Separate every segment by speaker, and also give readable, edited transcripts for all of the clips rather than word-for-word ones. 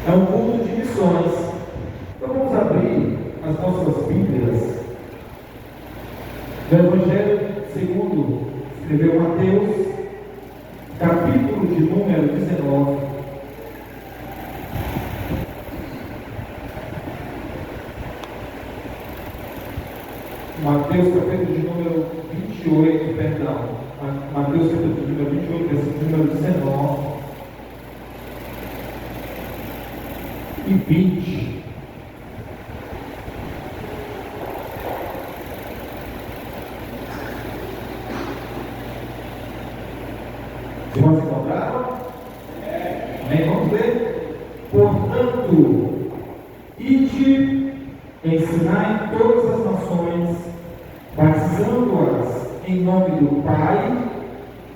Speaker 1: É um culto de missões. Então vamos abrir as nossas Bíblias no Evangelho segundo escreveu Mateus, capítulo de número 19. Mateus, capítulo de número 28, perdão. Mateus, capítulo de número 28, versículo número 19 e 20. Os irmãos encontraram? Amém? Vamos ler. Portanto, ide, ensinai todas as nações, batizando-as em nome do Pai,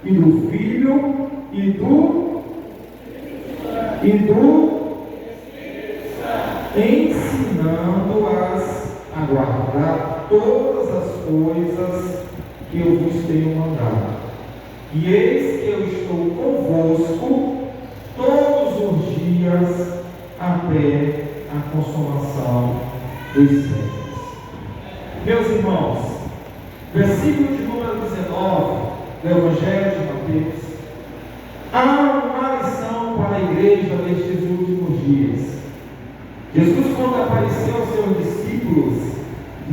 Speaker 1: e do Filho, e do ensinando-as a guardar todas as coisas que eu vos tenho mandado. E eis que eu estou convosco todos os dias até a consumação dos séculos. Meus irmãos, versículo de número 19 do Evangelho de Mateus, há uma lição para a igreja nestes últimos dias. Jesus, quando apareceu aos seus discípulos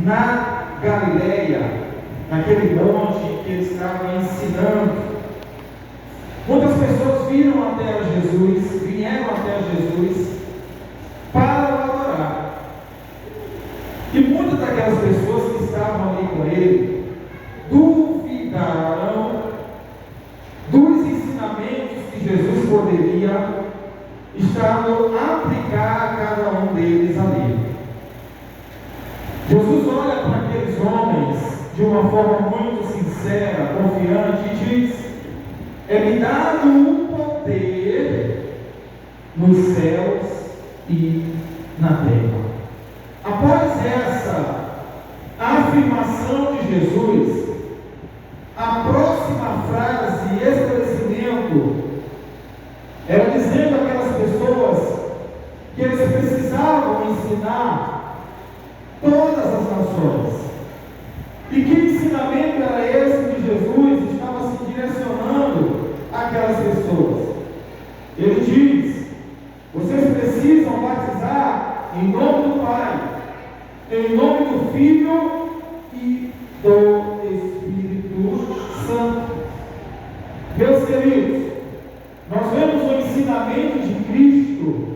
Speaker 1: na Galileia, naquele monte em que ele estava ensinando, muitas pessoas vieram até Jesus para o adorar. E muitas daquelas pessoas que estavam ali com ele duvidaram dos ensinamentos que Jesus poderia estar a aplicar a cada um deles ali. Jesus olha para aqueles homens de uma forma muito sincera, confiante, e diz: é-me dado um poder nos céus e na terra. Após essa afirmação de Jesus, a próxima frase e esclarecimento era dizendo àquelas pessoas que eles precisavam ensinar todas as nações. E que ensinamento era esse que Jesus estava se direcionando àquelas pessoas? Ele diz: vocês precisam batizar em nome do Pai, em nome do Filho e do Espírito Santo. Meus queridos, nós vemos o ensinamento de Cristo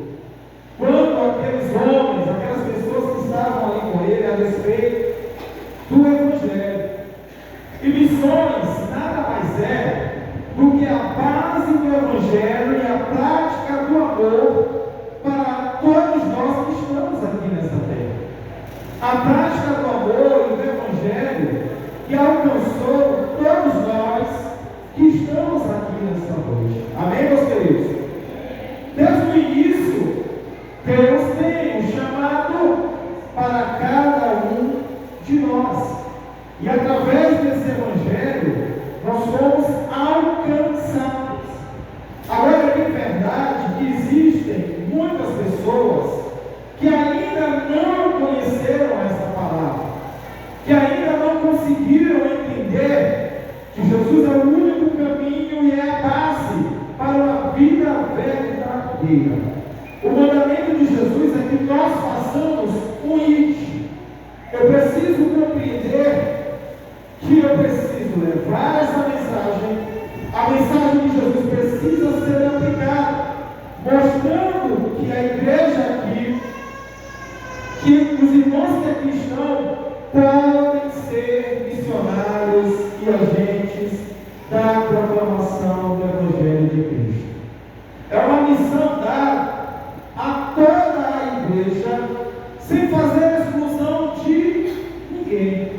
Speaker 1: quando aqueles homens, aquelas pessoas que estavam ali com ele, a respeito do Evangelho. E missões nada mais é do que a base do Evangelho e a prática do amor para todos nós que estamos aqui nessa terra. A prática do amor e do Evangelho que alcançou todos nós que estamos aqui nessa noite. Amém, meus queridos? Desde o início, Deus tem um chamado para cada um de nós. E através desse Evangelho, nós somos alcançados. Agora, é bem verdade que existem muitas pessoas que ainda não conheceram essa palavra, que ainda não conseguiram entender que Jesus é o único caminho e é a base para uma vida verdadeira. O mandamento de Jesus é que nós façamos um ide. Eu preciso compreender que eu preciso levar essa mensagem. A mensagem de Jesus precisa ser aplicada, mostrando que a igreja aqui, que os irmãos que aqui estão, podem ser missionários e agentes da proclamação do Evangelho de Cristo. É uma missão dada a toda a igreja, sem fazer exclusão de ninguém.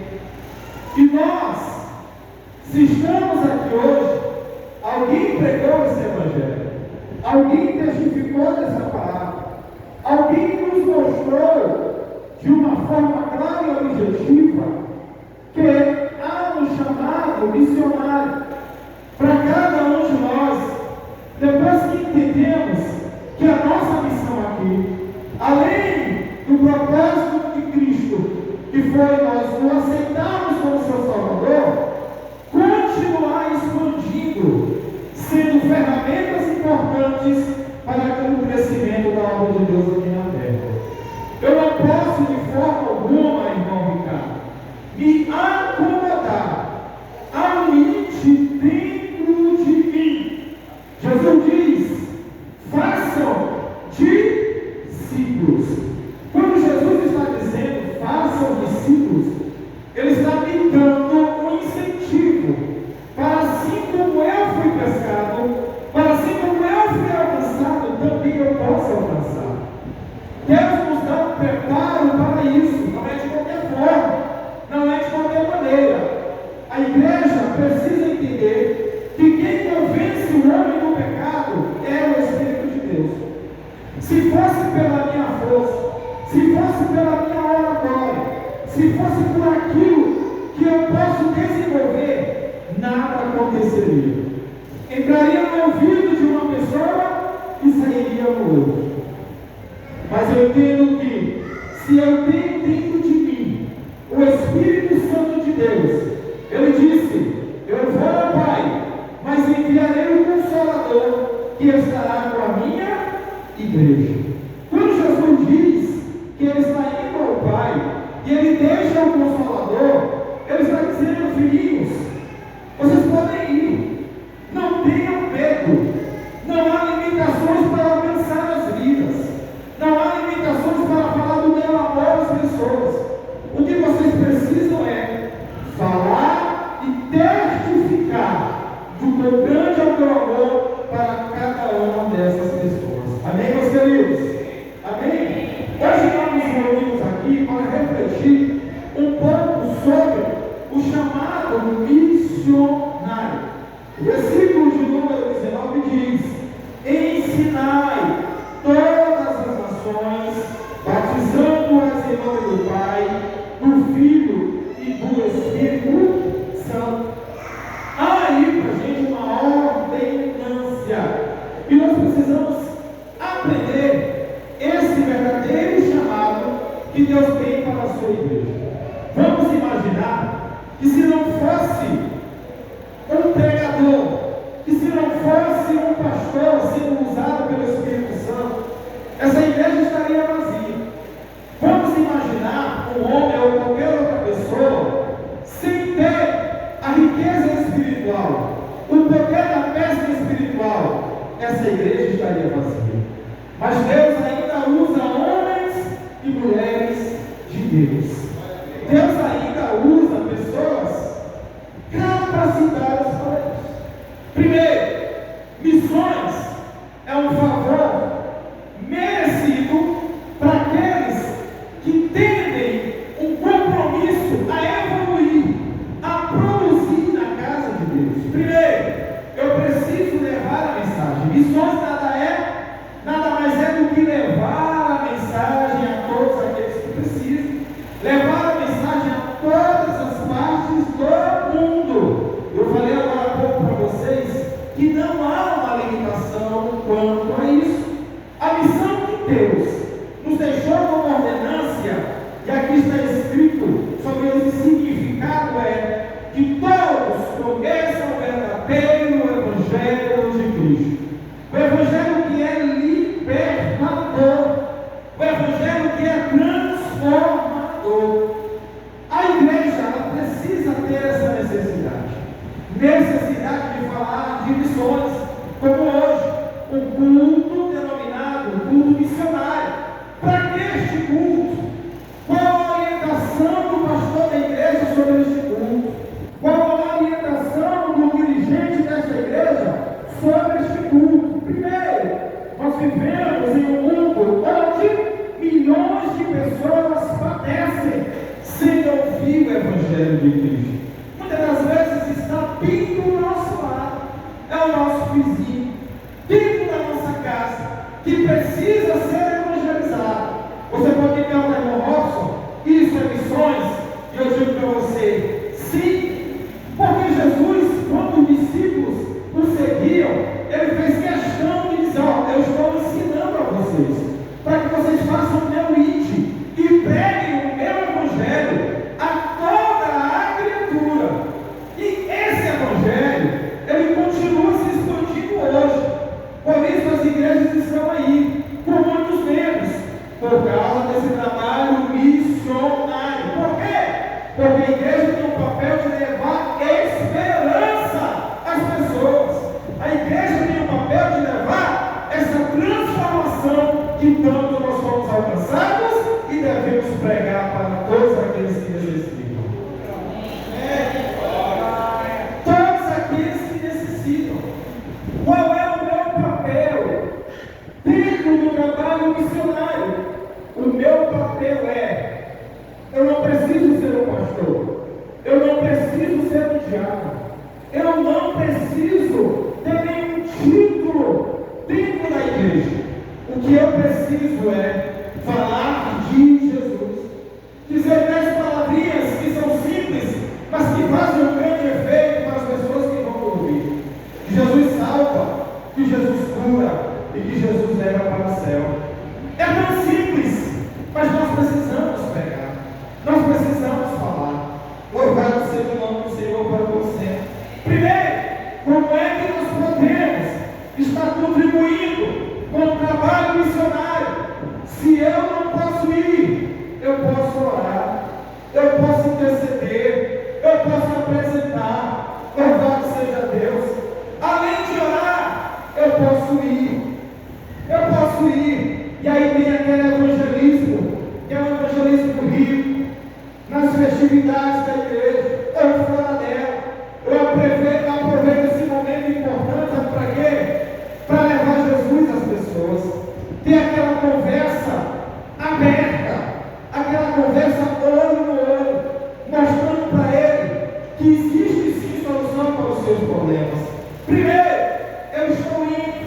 Speaker 1: E nós, se estamos aqui hoje, alguém pregou esse Evangelho, alguém testificou dessa palavra, alguém nos mostrou de uma forma clara e objetiva que há um chamado missionário para cada um de nós. Depois que entendemos que a nossa missão aqui que foi nós o aceitarmos como seu Salvador, continuar expandindo, sendo ferramentas importantes para o crescimento da obra de Deus aqui na terra. Eu não posso de forma alguma, irmão Ricardo, me acomodar ao limite dentro de mim. Jesus diz: façam discípulos. Quando Jesus está dizendo façam discípulos, Ele está me dando um incentivo para, assim como eu fui pescado, para assim como eu fui alcançado, também eu posso alcançar. Deus nos dá um preparo para isso, não é de qualquer forma, não é de qualquer maneira. A igreja precisa entender que quem convence o homem do pecado é o Espírito de Deus. Se fosse pela minha força, se fosse pela minha oratória, se fosse por aquilo que eu posso desenvolver, nada aconteceria. Entraria no ouvido de uma pessoa e sairia no outro. Mas eu entendo que, se eu tenho dentro de mim o Espírito Santo de Deus, Ele disse: eu vou ao Pai, mas enviarei o Consolador, que estará com a minha igreja. Quando Jesus diz que Ele está indo ao Pai, e Ele deixa o Consolador, Ele está dizendo: filhinhos, vocês podem ir, não tenham medo, não há limitações para alcançar as vidas, não há limitações para falar do meu amor às pessoas. O que vocês precisam é falar e testificar do meu grande amor para cada uma dessas pessoas. Amém, meus queridos? Amém? Hoje nós nos reunimos aqui para refletir um pouco sobre o chamado missionário. O versículo de número 19 diz: ensinai todas as nações, batizando-as em nome do Pai, do Filho e do Espírito Santo. Há aí para a gente uma ordenância, e nós precisamos aprender esse verdadeiro chamado que Deus tem para a sua igreja. Vamos imaginar que, se não fosse um pregador, que se não fosse um pastor sendo usado pelo Espírito Santo, essa igreja estaria vazia. Vamos imaginar um homem ou qualquer outra pessoa sem ter a riqueza espiritual, o poder da pesca espiritual, essa igreja estaria vazia. Mas Deus ainda usa homens e mulheres de Deus. Deus ainda usa pessoas capacitadas para isso. Primeiro, missões é um favor merecido para aqueles que tendem um compromisso a evoluir, a produzir na casa de Deus. Primeiro, eu preciso levar a mensagem. Missões nada mais é do que levar a mensagem a todos aqueles que precisam, levar a mensagem a todas as partes do mundo. Eu falei agora há pouco para vocês que não há uma limitação quanto a isso. A missão que Deus nos deixou como ordenância, e aqui está escrito sobre esse significado, é que todos conheçam o verdadeiro Evangelho de Cristo. O Evangelho que é libertador, o Evangelho que é transformador. A igreja, ela precisa ter essa necessidade de falar de missões, como hoje, um culto denominado culto missionário. Para que este culto? Qual a orientação do pastor da igreja sobre este culto? Qual a orientação do dirigente desta igreja sobre este culto? Primeiro, nós vivemos em um mundo onde milhões de pessoas padecem sem ouvir o Evangelho de Cristo. Muitas das vezes está bem do nosso lado, é o nosso vizinho, dentro da nossa casa, que precisa ser evangelizado. Você pode me perguntar, irmão Robson, isso é missões? E eu digo para você, sim, porque Jesus, quando os discípulos o seguiam, ele fez questão de dizer: ó, eu estou ensinando a vocês, para que vocês façam o meu ide e preguem o meu Evangelho por causa desse trabalho missionário. Por quê? Porque a igreja tem um papel de levar esperança às pessoas. A igreja tem um papel de levar essa transformação que tanto nós fomos alcançados e devemos pregar para todos aqueles que necessitam. Todos aqueles que necessitam. Qual é o meu papel dentro do trabalho missionário? O meu papel é: eu não preciso ser um pastor, eu não preciso ser um diácono, eu não preciso ter nenhum título dentro da igreja. O que eu preciso é falar de Jesus, dizer 10 palavrinhas que são simples, mas que fazem um grande efeito para as pessoas que vão ouvir. Que Jesus salva, que Jesus cura e que Jesus leva para o céu. É tão simples, mas nós precisamos pregar, nós precisamos falar. Louvado seja o nome do Senhor para você. Primeiro, como é que nós podemos estar contribuindo com o trabalho missionário? Se eu não posso ir, eu posso orar, eu posso interceder, eu posso apresentar. Louvado seja Deus. Além de orar, eu posso ir. E aí tem aquele evangelismo, que é um evangelismo rico, nas festividades da igreja, ou fora dela. Eu aproveito esse momento importante, sabe para quê? Para levar Jesus às pessoas. Ter aquela conversa aberta, aquela conversa olho no olho, mostrando para ele que existe sim solução para os seus problemas. Primeiro, eu estou indo.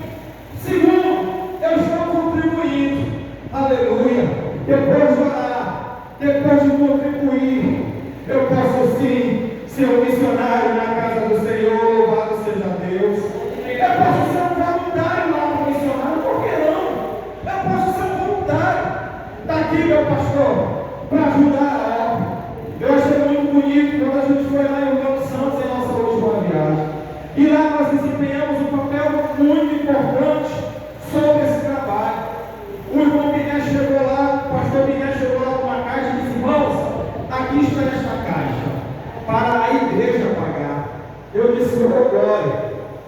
Speaker 1: Segundo, eu estou contribuindo. Aleluia. Depois de orar, depois de contribuir, eu posso sim ser um missionário na casa do Senhor. Louvado seja Deus. Eu posso ser um voluntário lá para missionário. Por que não? Eu posso ser um voluntário. Está aqui, meu pastor, para ajudar a obra. Eu achei muito bonito quando a gente foi lá em Orlando Santos em nossa última viagem. E lá nós desempenhamos um papel muito importante sobre esse trabalho. O irmão Biné chegou lá, o pastor Biné chegou lá com uma caixa e disse: irmãos, aqui está esta caixa para a igreja pagar. Eu disse: oh glória,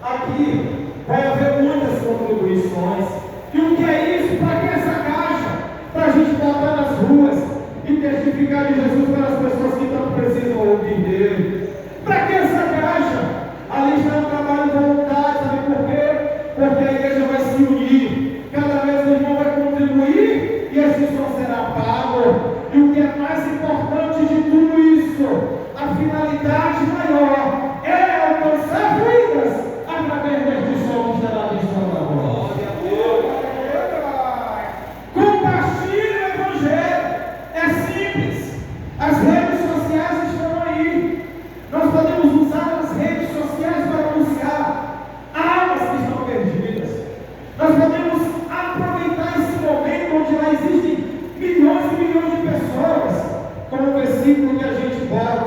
Speaker 1: aqui vai haver muitas contribuições. E o que é isso? Para que essa caixa? Para a gente botar nas ruas e testificar de Jesus para as pessoas que tanto precisam ouvir dele. Para que essa caixa? Ali está um trabalho voluntário, sabe por quê? Porque a igreja vai se unir, cada vez o irmão vai contribuir e esse som será pago. E o que é mais importante de tudo isso, a finalidade maior é alcançar vidas através deste som que será visto na voz. Compartilhe o evangelho, é simples. As redes sociais estão aí. Nós podemos usar as redes sociais para anunciar almas que estão perdidas. Nós podemos aproveitar esse momento onde lá existem milhões e milhões de pessoas, como o versículo que a gente bota,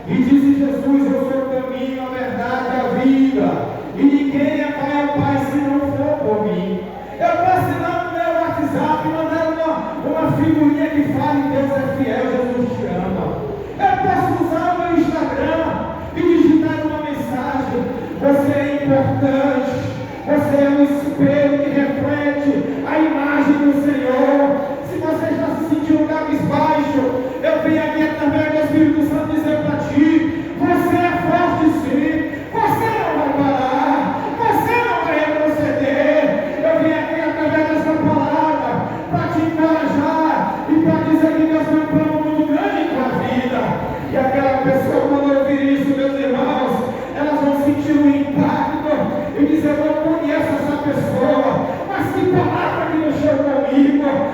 Speaker 1: e diz Jesus: eu sou o caminho, a verdade e a vida, e ninguém vai ao Pai se não for por mim. Eu posso ir lá no meu WhatsApp e mandar uma figurinha que fale: Deus é fiel, Jesus te ama. Eu posso usar o meu Instagram e digitar uma mensagem: você é importante, você é um espelho que reflete a imagem do Senhor. Se você está se sentindo cabisbaixo, eu venho aqui através do Espírito Santo dizer para ti: você é forte sim, você não vai parar, você não vai retroceder. Eu venho aqui através dessa palavra para te encorajar e para dizer que Deus tem um plano muito grande em tua vida. E aquela pessoa, quando ouvir isso, meus irmãos, elas vão sentir um impacto e dizer: eu não conheço essa pessoa, mas que palavra que mexeu comigo.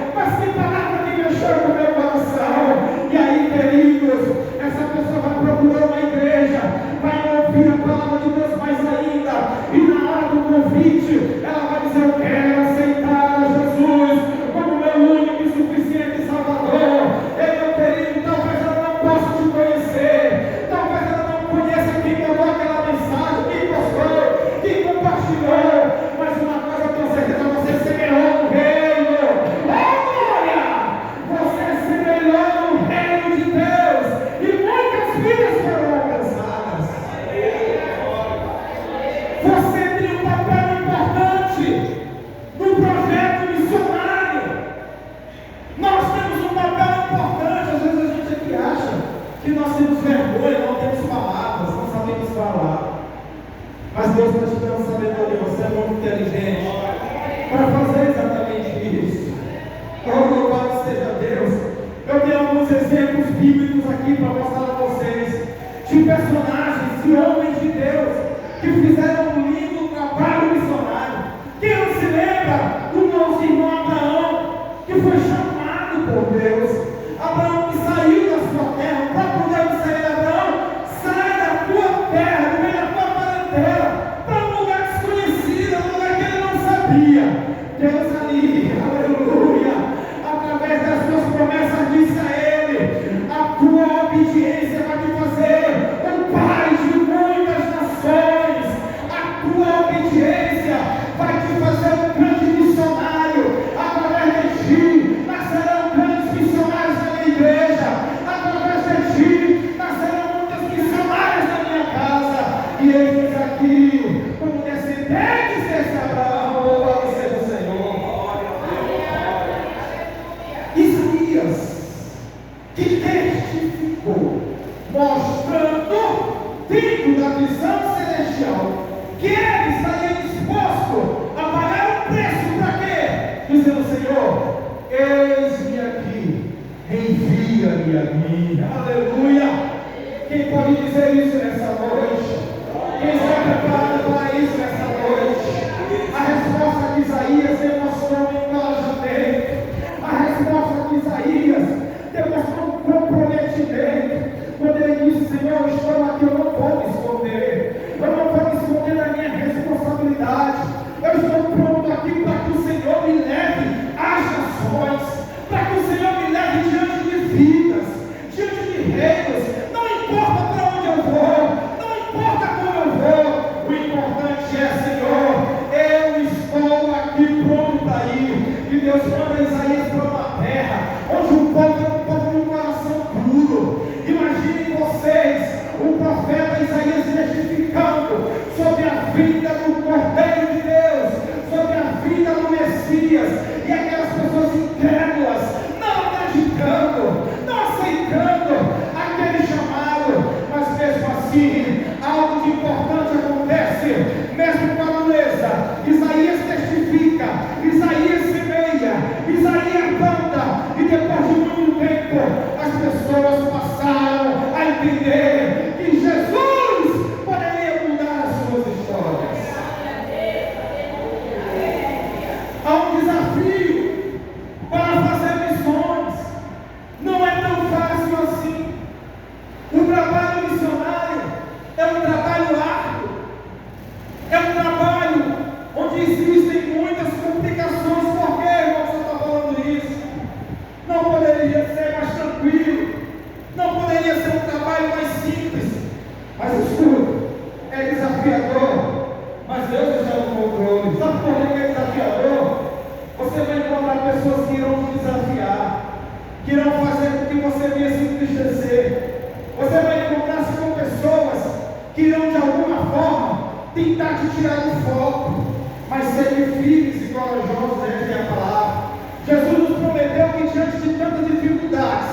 Speaker 1: muitos exemplos bíblicos aqui para mostrar a vocês, de personagens, de homens de Deus, que fizeram um lindo trabalho missionário. Quem não se lembra do nosso irmão Abraão, que foi chamado por Deus? Abraão que saiu da sua terra, para poder sair, Abraão, sai da tua terra, do meio da tua parentela, para um lugar desconhecido, um lugar que ele não sabia. Deus ali, aleluia, através das suas promessas disse a ele: a tua obediência vai te fazer um pai de muitas nações, a tua obediência vai te fazer um grande missionário, através de ti nascerão grandes missionários na minha igreja, através de ti nascerão muitas missionárias na minha casa, e eis aqui, como descendentes desse Abraão, louvado seja o Senhor. Isaías, que testificou, mostrando, dentro da visão celestial, que ele estaria disposto a pagar um preço para quê? Dizendo: Senhor, eis-me aqui, envia-me a mim. Aleluia! Quem pode dizer isso nessa noite? Quem está preparado para isso nessa noite? A resposta de Isaías demonstrou um engajamento. A resposta de Isaías demonstrou um comprometimento. Quando ele disse: Senhor, eu estou aqui, eu não vou me esconder. Eu não vou me esconder da minha responsabilidade. Eu estou pronto aqui para que o Senhor me leve às nações, para que o Senhor me leve diante de vidas, diante de reinos. Não importa para onde eu vou, não importa como eu vou, o importante é: Senhor, eu estou aqui pronto para ir. E Deus manda Isaías para uma terra onde o povo é um povo de um coração puro. Imaginem vocês, o profeta Isaías testificando sobre a vida do Cordeiro de Deus, sobre a vida do Messias, e aquelas pessoas incrédulas, não acreditando, não aceitando aquele chamado. Mas mesmo assim, algo de importante acontece, mesmo com a dureza. Isaías testifica, Isaías semeia, Isaías planta, e depois de muito tempo, as pessoas passaram a entender que Jesus poderia mudar as suas histórias. Há um desafio para fazer missões. Não é tão fácil assim. O trabalho missionário é um trabalho árduo, é um trabalho onde existem muitas complicações. Por que, irmão, você está falando isso? Não poderia ser mais tranquilo, não poderia ser um trabalho mais simples. Mas escuta, é desafiador, mas Deus está no controle. Sabe por que é desafiador? Você vai encontrar pessoas que irão te desafiar, que irão fazer com que você venha se entristecer. Você vai encontrar-se com pessoas que irão de alguma forma tentar te tirar do foco. Mas sejam firmes e corajosos, essa é a palavra. Jesus nos prometeu que diante de tantas dificuldades,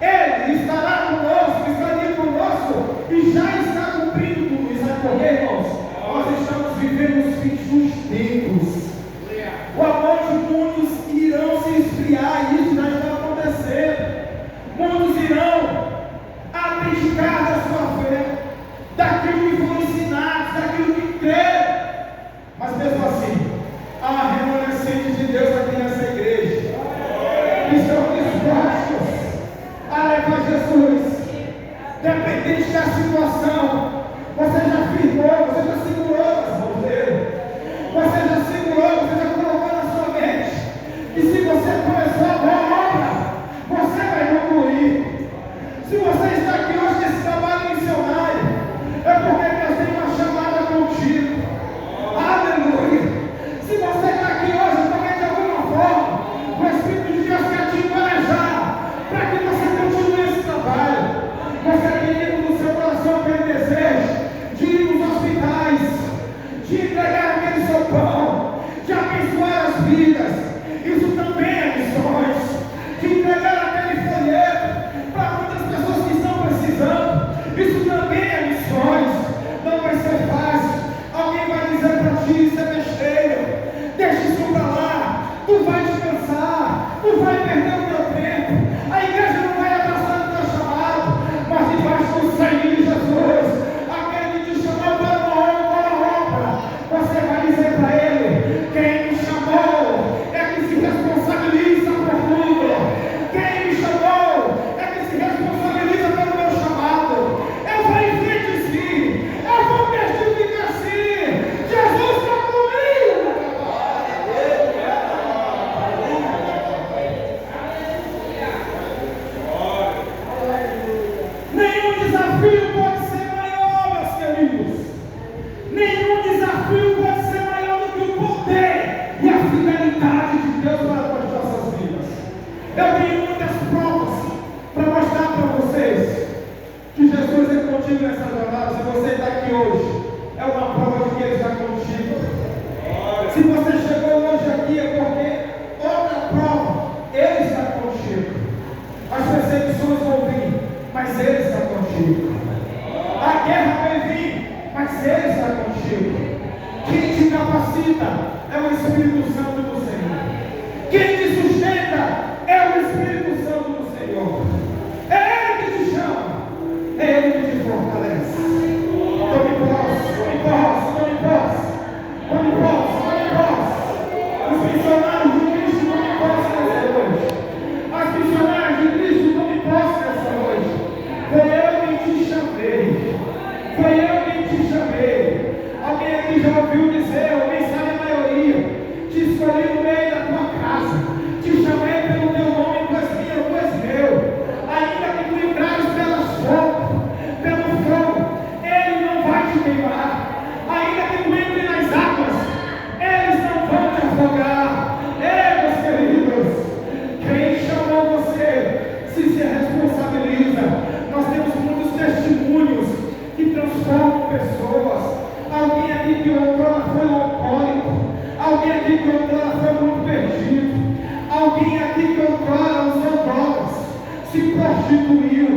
Speaker 1: Ele estará conosco, estaria conosco, e já está cumprindo tudo isso. Sabe por quê, irmãos? Nós estamos vivendo os fins dos tempos. O amor de muitos irão se esfriar, e isso já está acontecendo. Muitos irão abdicar da sua fé, daquilo que foram ensinados, daquilo que creram. Mas mesmo assim, há remanescentes de Deus aqui nessa igreja, que estão dispostos a levar Jesus, dependente da situação. Você já firmou, você já segurou as mãos dele, você já segurou, você já colocou na sua mente que se você começou a boa obra, você vai concluir. Se você está aqui hoje nesse trabalho missionário, é porque Deus tem uma chamada contigo. Aleluia! Se você está aqui hoje, é porque de alguma forma o Espírito de Deus quer te encorajar para que você continue esse trabalho. Você tem no seu coração aquele desejo de ir nos hospitais, de entregar aquele seu pão, de abençoar as vidas. Isso também é missões. De entregar aquele folheto para muitas pessoas que estão precisando. Isso também é missões. Não vai ser fácil. Alguém vai dizer para ti: isso é besteira, deixa isso para lá, tu vai descansar, tu vai perder o teu tempo, a igreja não vai abraçar Eu tenho muitas provas para mostrar para vocês que Jesus é contigo nessa jornada. Se você está aqui hoje, é uma prova de que Ele está contigo. Se você chegou hoje aqui, é porque outra prova, Ele está contigo. As perseguições vão vir, mas Ele está contigo. A guerra vai vir, mas Ele está contigo. Quem te capacita é o Espírito Santo do Senhor. Quem te sustenta é o Espírito Santo do Senhor. É Ele que te chama, é Ele que te fortalece. Tome posse, tome posse, tome posse, tome posse, tome posse. Os missionários de Cristo tomem posse nessa noite. As missionárias de Cristo tomem posse nessa noite. Foi eu quem te chamei. Foi eu quem te chamei. Alguém aqui já ouviu dizer, ou nem sabe a maioria, te escolhi no meio da tua casa, te chamei pelo teu nome, tu és minha, tu és meu. Ainda que tu entrares pelo fogo, Ele não vai te queimar. Ainda que tu entre nas águas, eles não vão te afogar. Meus queridos, quem chamou você se responsabiliza. Nós temos muitos testemunhos que transformam pessoas. Alguém aqui que outrora foi um alcoólico, alguém aqui que outrora foi muito perdido, alguém aqui que outrora usou drogas, se prostituiu,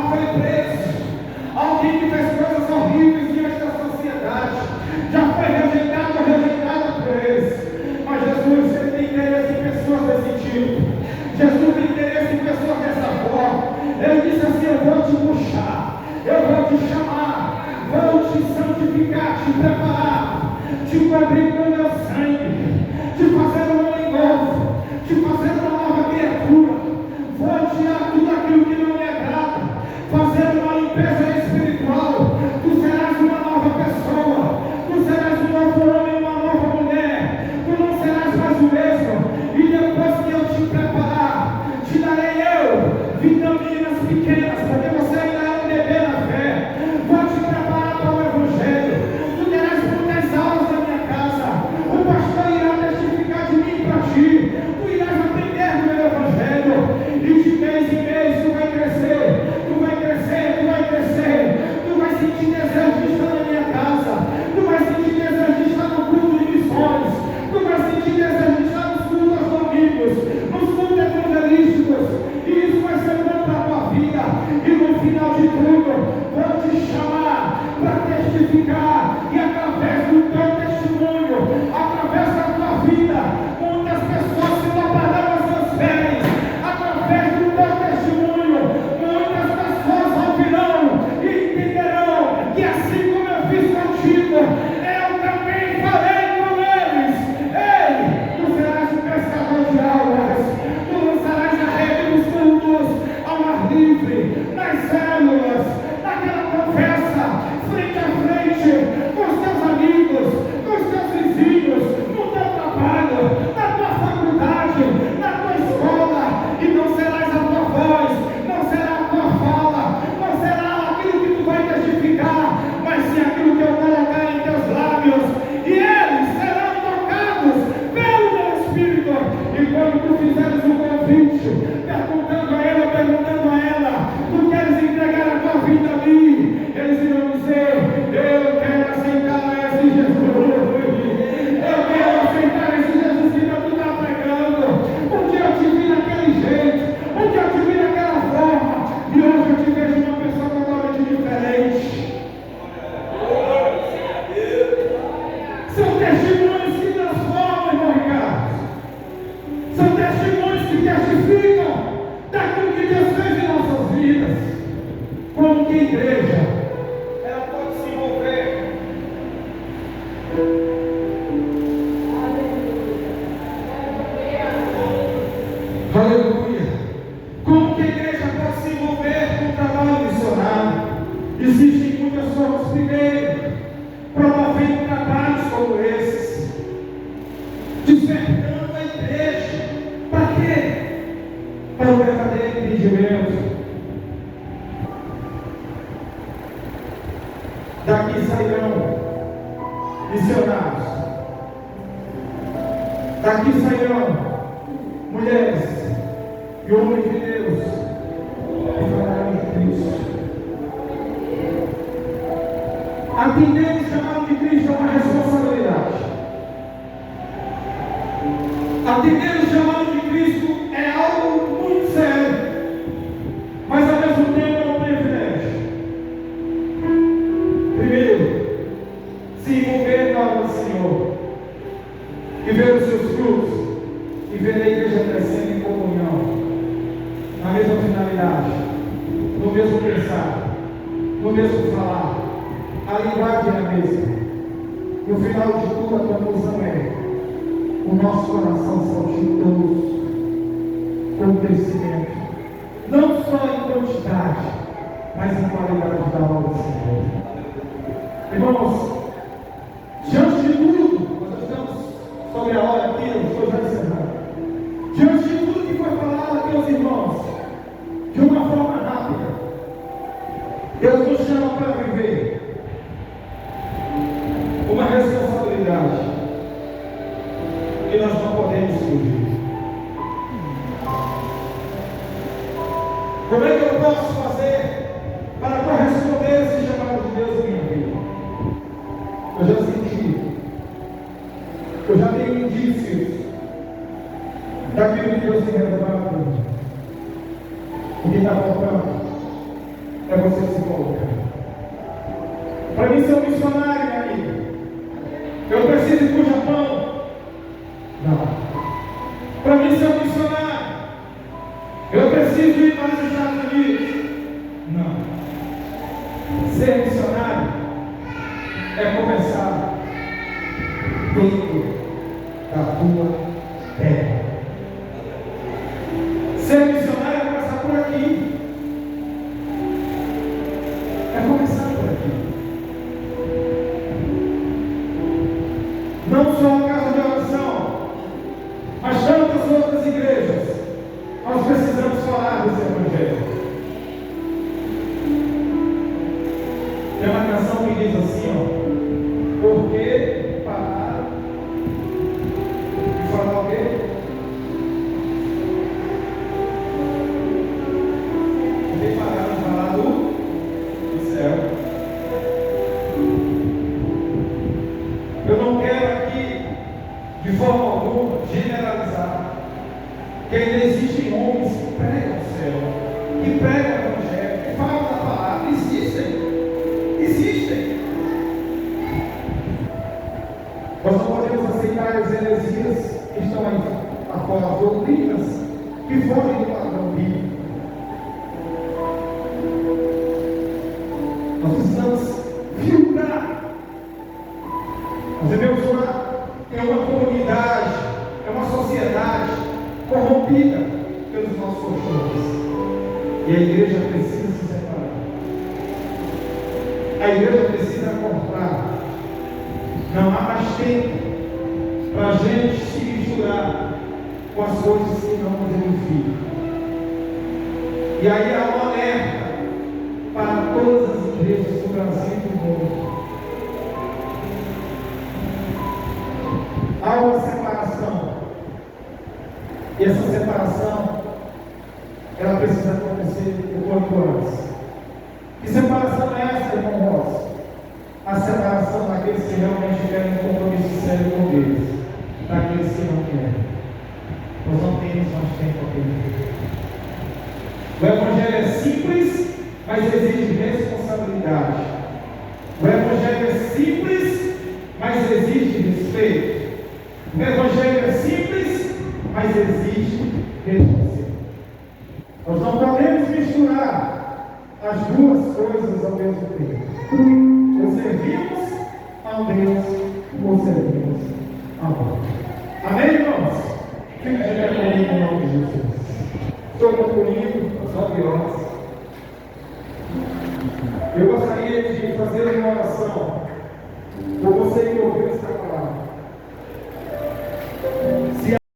Speaker 1: foi preso, alguém que fez coisas horríveis diante da sociedade, já foi rejeitado ou rejeitada por eles. Mas Jesus, Ele tem interesse em pessoas desse tipo. Jesus tem interesse em pessoas dessa forma. Ele disse assim: eu vou te puxar, eu vou te chamar, vou te santificar, te preparar, te cobrir com o meu sangue, te fazer um homem novo, te fazer uma nova criatura. Vou tirar tudo aquilo que não me agrada, fazer uma limpeza espiritual. Tu serás uma nova pessoa, tu serás um novo homem, uma nova mulher, tu não serás mais o mesmo. E depois que eu te preparar, te darei eu vitaminas pequenas, porque você ainda é um bebê na fé. Vou te preparar para o Evangelho. Tu terás muitas aulas na minha casa. O pastor irá testificar de mim para ti. Tu irás aprender no meu Evangelho. E de mês em mês tu vai crescer. Tu vai crescer, tu vai crescer. Tu vai sentir desejo de estar na minha casa. Tu vai sentir desejo de estar no culto de missões. Tu vai sentir desejo de estar nos cultos aos domingos, nos cultos evangelísticos. E isso vai ser bom para a tua vida. E no final de tudo, vou te chamar para testificar. E através do teu testemunho, através da tua vida, muitas pessoas se dobrarão aos seus pés. Através do teu testemunho, muitas pessoas ouvirão e entenderão que assim como eu fiz contigo, eu também farei com eles. Ei, tu serás um pescador de almas. Tu lançarás a rede nos cultos, ao ar livre, nas células, naquela conversa, frente a frente, com os teus amigos, com os teus vizinhos, no teu trabalho, na tua faculdade, na tua escola. E não serás a tua voz, não será a tua fala, não será aquilo que tu vai testificar, mas sim aquilo que eu colocar em teus lábios. E eles serão tocados pelo meu Espírito. E quando tu fizeres um convite, perguntando a ela, tu queres entregar a tua vida a mim? Eles irão dizer: eu quero aceitar esse Jesus. Eu quero aceitar esse Jesus que tu está pregando. Um dia eu te vi daquele jeito, um dia eu te vi daquela forma, e hoje eu te vejo uma pessoa totalmente diferente. São testemunhos que transformam, irmão Ricardo. São testemunhos que testificam daquilo que Deus fez em nossas vidas. Como que a igreja, ela pode se envolver. Aleluia. Como que a igreja pode se envolver com o trabalho missionário? Existem muitas formas. Primeiro, promovendo trabalhos como esses, despertando a igreja. Para quê? Para o verdadeiro entendimento. Daqui sairão missionários. Daqui sairão mulheres mulheres e homens de Deus que falaram de Cristo. Atender o chamado de Cristo é uma responsabilidade. Atender o chamado de Cristo é algo muito sério, mas ao mesmo tempo é um privilégio. Primeiro, se envolver na obra do Senhor e ver os seus frutos e ver a igreja crescendo em comunhão, na mesma finalidade, no mesmo pensar, no mesmo falar, a linguagem é a mesma. No final de tudo, a conclusão é: o nosso coração saltitoso com crescimento, não só em quantidade, mas em qualidade da obra do Senhor. Irmãos, diante de tudo, nós estamos sobre a hora aqui, eu estou já encerrando. Diante de tudo que foi falado aqui aos irmãos, de uma forma rápida, Deus nos chama para viver uma responsabilidade que nós não podemos fugir. Como é que eu posso fazer para corresponder a esse chamado de Deus em minha vida? Eu já senti, eu já tenho indícios daquilo que Deus tem revelado para mim. O que está faltando é você se colocar. Para mim ser um missionário, minha amiga, eu preciso ir para o Japão? Não. Para mim ser um missionário, eu preciso ir para os Estados Unidos? Não. Ser missionário é começar dentro da tua terra. Ser missionário é começar por aqui. É começar por aqui. Não só a casa de oração, mas tantas outras igrejas. Nós precisamos falar desse evangelho. Tem uma canção que diz assim, ó: por que parar de falar o quê? Por que parar de falar do céu? Eu não quero aqui, de forma alguma, generalizar que ainda existem homens que pregam o céu, que pregam o evangelho, que falam da palavra. Existem. Nós não podemos aceitar as heresias que estão aí afora, as doutrinas que fogem do padrão bíblico. Nós precisamos filtrar. Nós devemos orar. É uma comunidade, é uma sociedade corrompida pelos nossos costumes. E a igreja precisa se separar. A igreja precisa cortar. Não há mais tempo para a gente se misturar com as coisas que não nos edificam. E aí há um alerta para todas as igrejas do Brasil e do mundo. Há uma separação. E essa separação, ela precisa acontecer o quanto antes. Que separação é essa, irmão Rosa? A separação daqueles que realmente querem um compromisso sério com Deus, daqueles que não querem. Nós não temos mais tempo a perder. O evangelho é simples, mas exige responsabilidade. O evangelho é simples, mas exige respeito. O evangelho é simples, mas exige renúncia. Nós não podemos misturar as duas coisas ao mesmo tempo. Ou servimos ao Deus, ou servimos ao outro. Amém, irmãos? Fique de pé comigo em nome de Jesus. Estou concluindo às 9 horas. Eu gostaria de fazer uma oração por você que ouviu essa